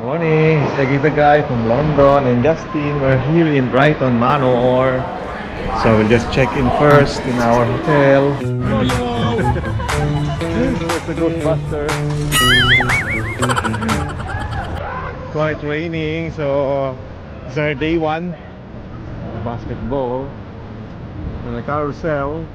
Morning, it's Eggy the guy from London and Justin. We're here in Brighton Manor. So we'll just check in first in our hotel. It's a Ghostbuster. Quite raining, so it's our day one. Basketball and a carousel.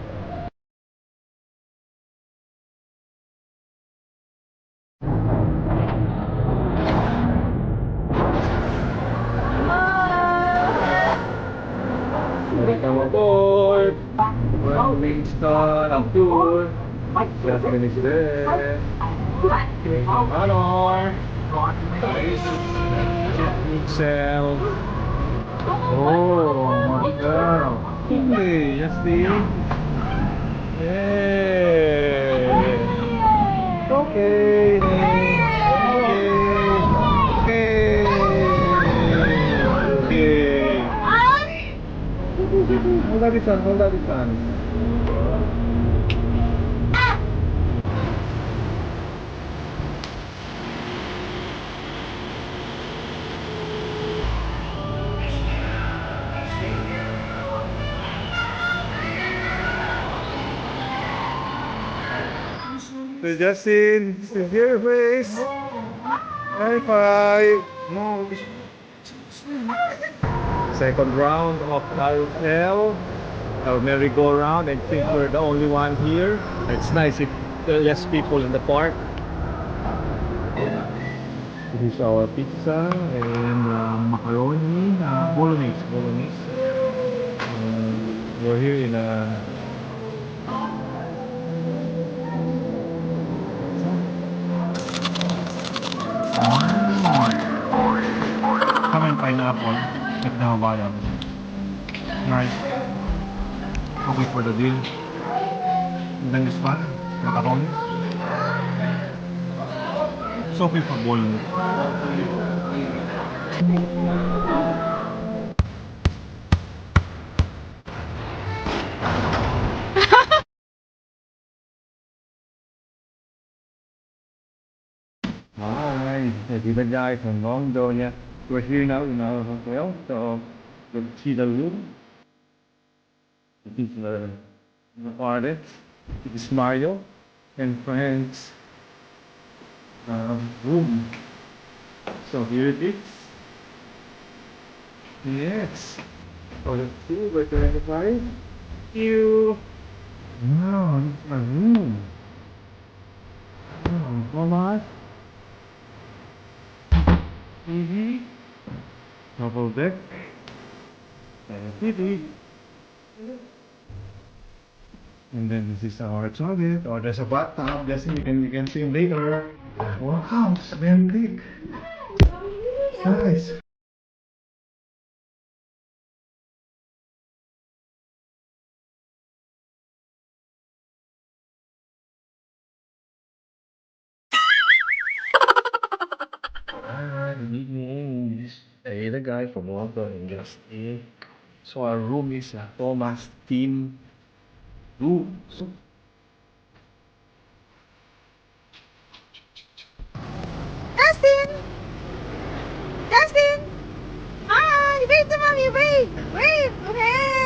Welcome aboard! Well, we start our tour. Jasmine is there. Manor. Cell. Oh, my God. Hey, Justin. Hey. Okay. Hold on this one, hold on this one. So Justin, this is your face. High five. No. Second round of carousel. Merry-go-round. I think we're the only one here. It's nice if there are less people in the park. This is our pizza and macaroni, bolognese. We're here in a come and pineapple at the Hawaiian. Nice. Okay for the deal. Then this one, macaroni. Soapy for bolognese. Hi, this is the guy from London. We're here now in our hotel, so we'll see the room. This is the artist. This is Mario and friends room. So here it is. Yes. So let's see, we're going to find you. No, this is my room. Oh, hold on. Double deck. And TV. And then this is our toilet. Oh, there's a bathtub. Just you can swim later. Wow, it's very big. Nice. Alright, good evening. Hey, the guy from London and Justin. So our room is a Thomas theme room. So Justin! Justin! Hi! Wave to mommy! Wave! Wave! Okay!